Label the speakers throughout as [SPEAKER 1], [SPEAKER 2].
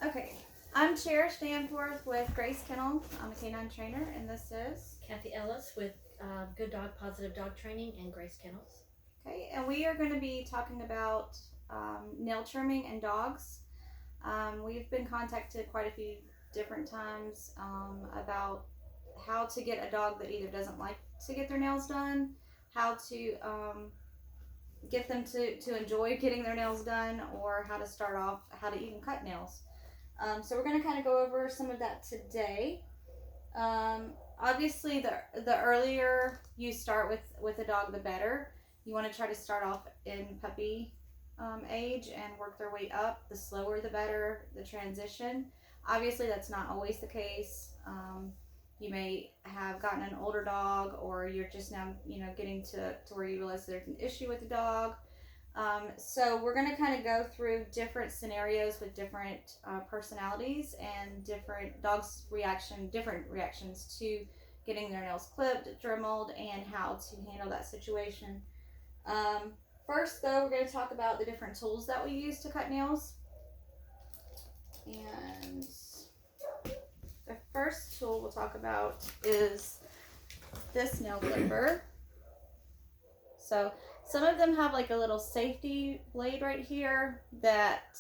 [SPEAKER 1] Okay, I'm Cherish Danforth with Grace Kennel. I'm a canine trainer, and this is
[SPEAKER 2] Kathy Ellis with Good Dog Positive Dog Training and Grace Kennels.
[SPEAKER 1] okay. And we are going to be talking about nail trimming and dogs. We've been contacted quite a few different times about how to get a dog that either doesn't like to get their nails done, how to get them to enjoy getting their nails done, or how to start off, how to even cut nails. So we're going to kind of go over some of that today. Obviously, the earlier you start with a dog, the better. You want to try to start off in puppy age and work their way up. The slower, the better. The transition. Obviously, that's not always the case. You may have gotten an older dog, or you're just now, getting to where you realize there's an issue with the dog. So we're going to kind of go through different scenarios with different personalities and different different reactions to getting their nails clipped, dremelled, and how to handle that situation. Um, First, though, we're going to talk about the different tools that we use to cut nails. And the first tool we'll talk about is this nail clipper. So some of them have like a little safety blade right here that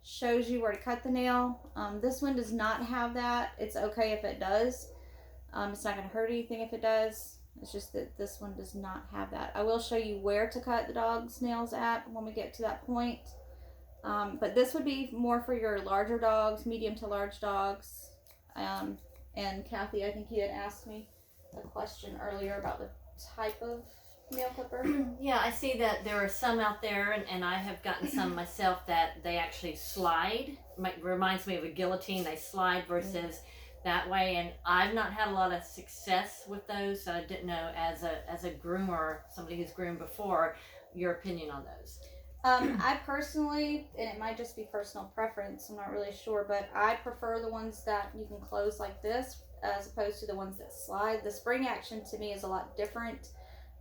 [SPEAKER 1] shows you where to cut the nail. This one does not have that. It's okay if it does. It's not going to hurt anything if it does. It's just that this one does not have that. I will show you where to cut the dog's nails at when we get to that point. But this would be more for your larger dogs, medium to large dogs. And Kathy, I think you had asked me a question earlier about the type of nail clipper.
[SPEAKER 2] Yeah, I see that there are some out there, and I have gotten some myself that they actually slide. Reminds me of a guillotine. They slide versus that way, and I've not had a lot of success with those. So I didn't know, as a groomer, somebody who's groomed before, your opinion on those.
[SPEAKER 1] I personally, and it might just be personal preference, I'm not really sure, but I prefer the ones that you can close like this as opposed to the ones that slide. The spring action to me is a lot different,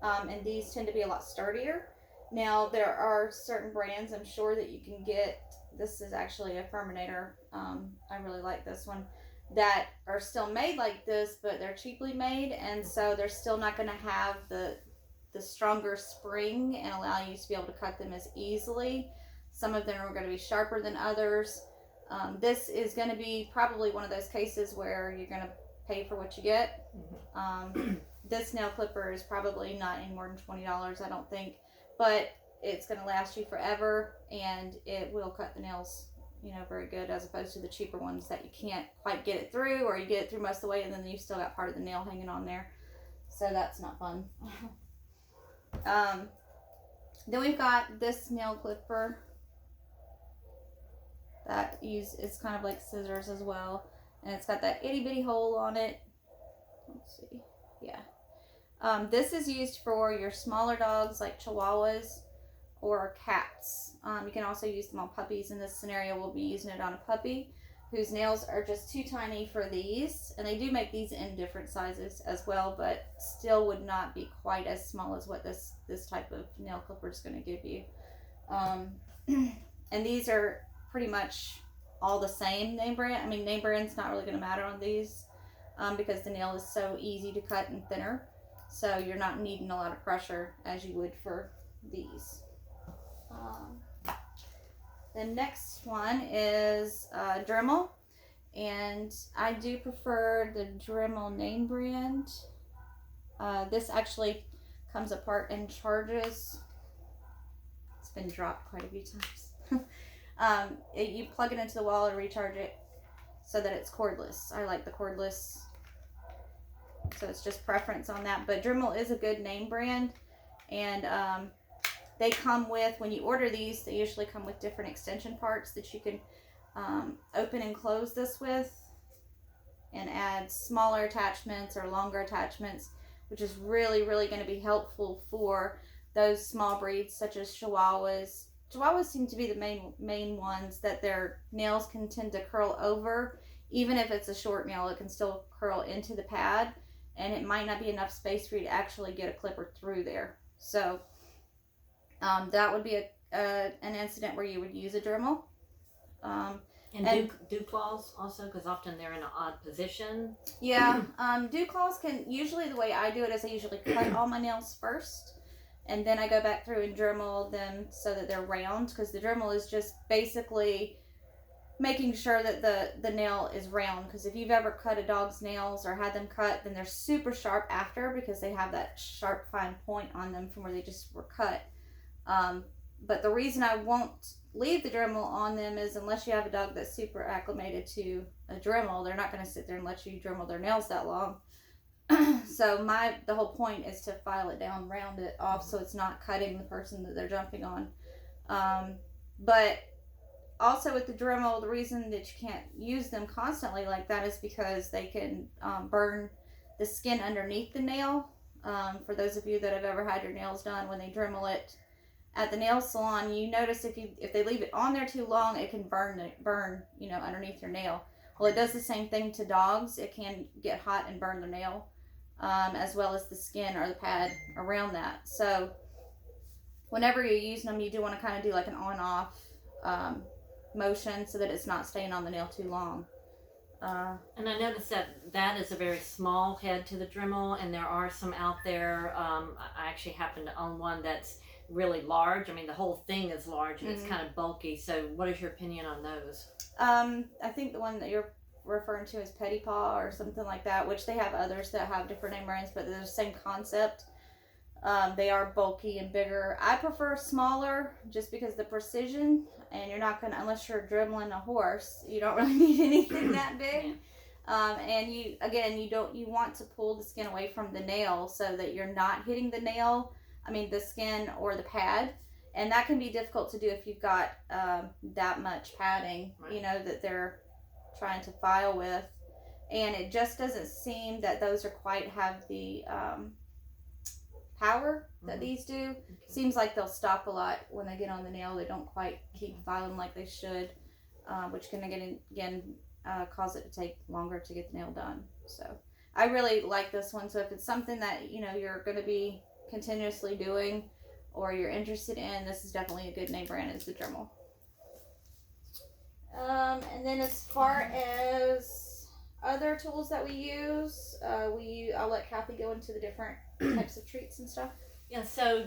[SPEAKER 1] and these tend to be a lot sturdier. Now, there are certain brands I'm sure that you can get. This is actually a Furminator. I really like this one. That are still made like this, but they're cheaply made, and so they're still not going to have the stronger spring and allow you to be able to cut them as easily. Some of them are going to be sharper than others. This is going to be probably one of those cases where you're going to pay for what you get. This nail clipper is probably not any more than $20, I don't think, but it's going to last you forever, and it will cut the nails, very good, as opposed to the cheaper ones that you can't quite get it through, or you get it through most of the way and then you've still got part of the nail hanging on there. So that's not fun. Then we've got this nail clipper that it's kind of like scissors as well, and it's got that itty bitty hole on it. Let's see, yeah. This is used for your smaller dogs like Chihuahuas or cats. You can also use them on puppies. In this scenario, we'll be using it on a puppy whose nails are just too tiny for these, and they do make these in different sizes as well, but still would not be quite as small as what this type of nail clipper is going to give you. And these are pretty much all the same name brand. I mean, name brand's not really going to matter on these because the nail is so easy to cut and thinner, so you're not needing a lot of pressure as you would for these. The next one is Dremel, and I do prefer the Dremel name brand. This actually comes apart and charges. It's been dropped quite a few times. You plug it into the wall and recharge it so that it's cordless. I like the cordless, so it's just preference on that. But Dremel is a good name brand, and they come with, when you order these, they usually come with different extension parts that you can open and close this with, and add smaller attachments or longer attachments, which is really, really going to be helpful for those small breeds such as Chihuahuas. Chihuahuas seem to be the main ones that their nails can tend to curl over. Even if it's a short nail, it can still curl into the pad, and it might not be enough space for you to actually get a clipper through there. So that would be an incident where you would use a Dremel.
[SPEAKER 2] And dew claws also, because often they're in an odd position.
[SPEAKER 1] Yeah, dew claws can, usually the way I do it is I usually cut all my nails first, and then I go back through and Dremel them so that they're round, because the Dremel is just basically making sure that the nail is round, because if you've ever cut a dog's nails or had them cut, then they're super sharp after because they have that sharp fine point on them from where they just were cut. But the reason I won't leave the Dremel on them is unless you have a dog that's super acclimated to a Dremel, they're not going to sit there and let you Dremel their nails that long. So the whole point is to file it down, round it off, so it's not cutting the person that they're jumping on. But also with the Dremel, the reason that you can't use them constantly like that is because they can burn the skin underneath the nail. For those of you that have ever had your nails done, when they Dremel it at the nail salon, you notice if they leave it on there too long, it can burn underneath your nail. Well, it does the same thing to dogs. It can get hot and burn the nail, as well as the skin or the pad around that. So whenever you're using them, you do want to kind of do like an on-off motion so that it's not staying on the nail too long.
[SPEAKER 2] And I noticed that is a very small head to the Dremel, and there are some out there. I actually happen to own one that's really large. I mean, the whole thing is large and it's kind of bulky. So what is your opinion on those?
[SPEAKER 1] I think the one that you're referring to is Petit Paw or something like that, which they have others that have different name brands, but they're the same concept. They are bulky and bigger. I prefer smaller just because the precision, and you're not gonna, unless you're dribbling a horse, you don't really need anything that big. Yeah. And you want to pull the skin away from the nail so that you're not hitting the skin or the pad. And that can be difficult to do if you've got that much padding, right, that they're trying to file with. And it just doesn't seem that those are quite have the power that these do. Okay. Seems like they'll stop a lot when they get on the nail. They don't quite keep filing like they should, which can again cause it to take longer to get the nail done. So I really like this one. So if it's something that you're going to be continuously doing or you're interested in, this is definitely a good name brand, is the Dremel. And then as far as other tools that we use, I'll let Kathy go into the different types of treats and stuff.
[SPEAKER 2] Yeah, so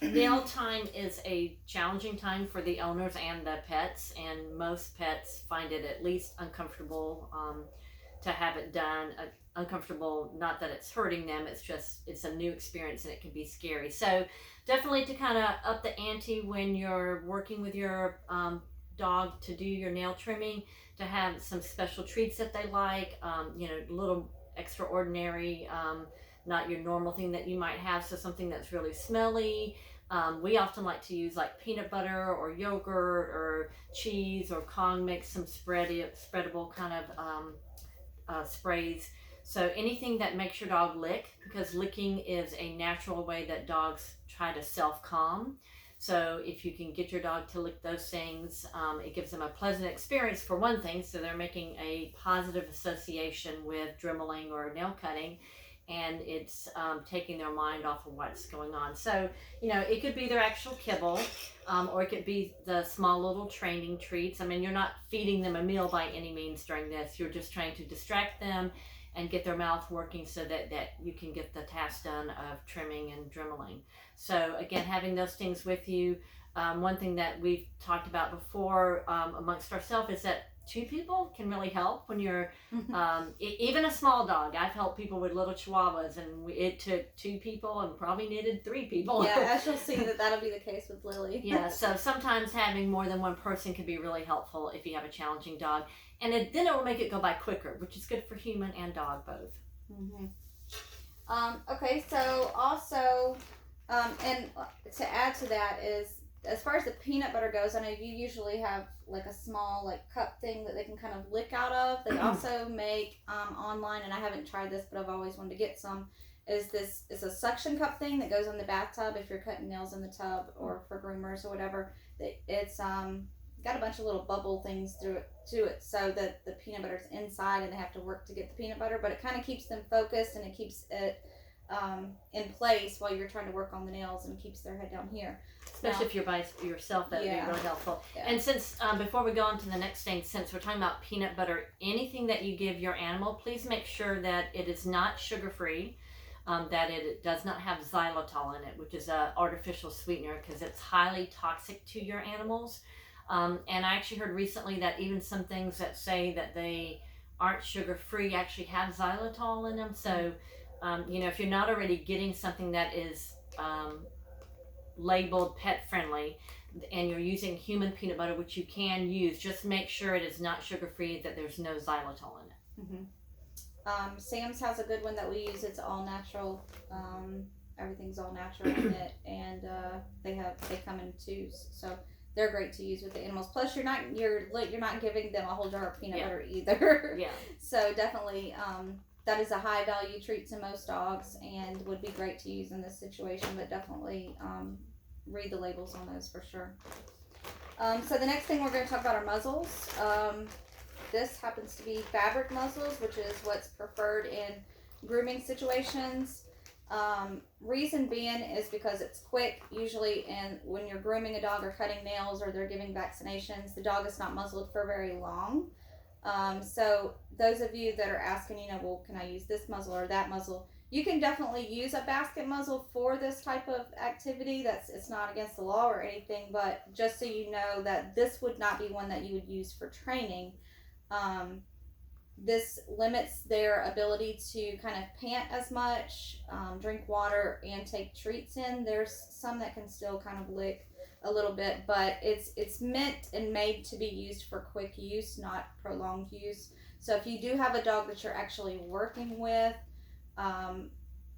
[SPEAKER 2] nail time is a challenging time for the owners and the pets, and most pets find it at least uncomfortable to have it done. Uncomfortable, not that it's hurting them, it's a new experience and it can be scary. So definitely to kind of up the ante when you're working with your dog to do your nail trimming, to have some special treats that they like, little extraordinary, not your normal thing that you might have. So something that's really smelly. We often like to use like peanut butter or yogurt or cheese or Kong makes some spreadable kind of sprays. So anything that makes your dog lick, because licking is a natural way that dogs try to self-calm. So if you can get your dog to lick those things, it gives them a pleasant experience for one thing. So they're making a positive association with dremeling or nail cutting, and it's taking their mind off of what's going on. So, it could be their actual kibble, or it could be the small little training treats. I mean, you're not feeding them a meal by any means during this. You're just trying to distract them and get their mouth working so that you can get the task done of trimming and dremeling. So again, having those things with you. One thing that we've talked about before amongst ourselves is that 2 people can really help when you're, even a small dog. I've helped people with little chihuahuas, and it took 2 people and probably needed 3 people.
[SPEAKER 1] Yeah, as you'll see that'll be the case with Lily.
[SPEAKER 2] Yeah, so sometimes having more than one person can be really helpful if you have a challenging dog. And then it will make it go by quicker, which is good for human and dog both.
[SPEAKER 1] Okay, so also, and to add to that is, as far as the peanut butter goes, I know you usually have like a small cup thing that they can kind of lick out of. They also make online, and I haven't tried this, but I've always wanted to get some. It's a suction cup thing that goes in the bathtub if you're cutting nails in the tub or for groomers or whatever. It's got a bunch of little bubble things through it to it, so that the peanut butter's inside and they have to work to get the peanut butter, but it kind of keeps them focused and it keeps it in place while you're trying to work on the nails, and keeps their head down here.
[SPEAKER 2] Especially if you're by yourself, that would be really helpful.
[SPEAKER 1] Yeah.
[SPEAKER 2] And since, before we go on to the next thing, since we're talking about peanut butter, anything that you give your animal, please make sure that it is not sugar-free, that it does not have xylitol in it, which is an artificial sweetener, because it's highly toxic to your animals. And I actually heard recently that even some things that say that they aren't sugar-free actually have xylitol in them. So, if you're not already getting something that is labeled pet-friendly, and you're using human peanut butter, which you can use, just make sure it is not sugar-free, that there's no xylitol in it.
[SPEAKER 1] Mm-hmm. Sam's has a good one that we use. It's all natural. Everything's all natural in it, and they come in tubes, so they're great to use with the animals. Plus, you're not giving them a whole jar of peanut butter either.
[SPEAKER 2] Yeah.
[SPEAKER 1] So definitely, that is a high value treat to most dogs, and would be great to use in this situation. But definitely read the labels on those for sure. So the next thing we're going to talk about are muzzles. This happens to be fabric muzzles, which is what's preferred in grooming situations. Reason being is because it's quick. Usually, and when you're grooming a dog or cutting nails or they're giving vaccinations, the dog is not muzzled for very long. So those of you that are asking, well, can I use this muzzle or that muzzle? You can definitely use a basket muzzle for this type of activity. It's not against the law or anything, but just so you know that this would not be one that you would use for training. This limits their ability to kind of pant as much, drink water, and take treats in. There's some that can still kind of lick a little bit, but it's meant and made to be used for quick use, not prolonged use. So if you do have a dog that you're actually working with,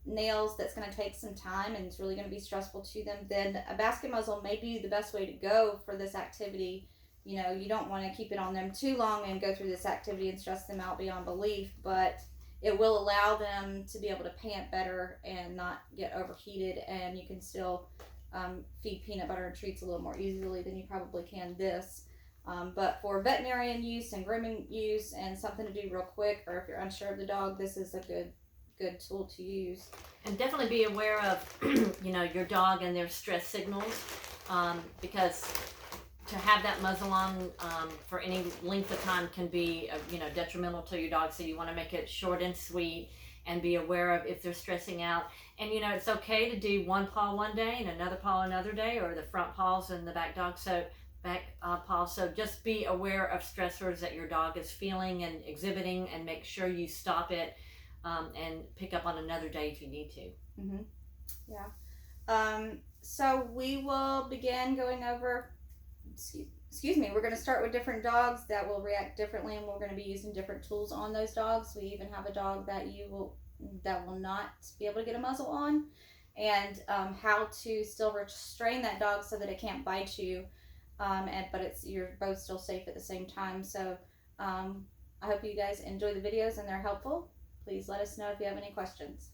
[SPEAKER 1] nails that's going to take some time and it's really going to be stressful to them, then a basket muzzle may be the best way to go for this activity. You don't want to keep it on them too long and go through this activity and stress them out beyond belief, but it will allow them to be able to pant better and not get overheated, and you can still feed peanut butter and treats a little more easily than you probably can this. But for veterinarian use and grooming use and something to do real quick, or if you're unsure of the dog, this is a good tool to use.
[SPEAKER 2] And definitely be aware of your dog and their stress signals, because to have that muzzle on for any length of time can be detrimental to your dog. So you want to make it short and sweet, and be aware of if they're stressing out. And it's okay to do one paw one day and another paw another day, or the front paws and the back paws. So just be aware of stressors that your dog is feeling and exhibiting, and make sure you stop it and pick up on another day if you need to.
[SPEAKER 1] Mm-hmm. Yeah. So we will begin going over. Excuse me, we're going to start with different dogs that will react differently, and we're going to be using different tools on those dogs. We even have a dog that will not be able to get a muzzle on, and how to still restrain that dog so that it can't bite you, but you're both still safe at the same time. So I hope you guys enjoy the videos and they're helpful. Please let us know if you have any questions.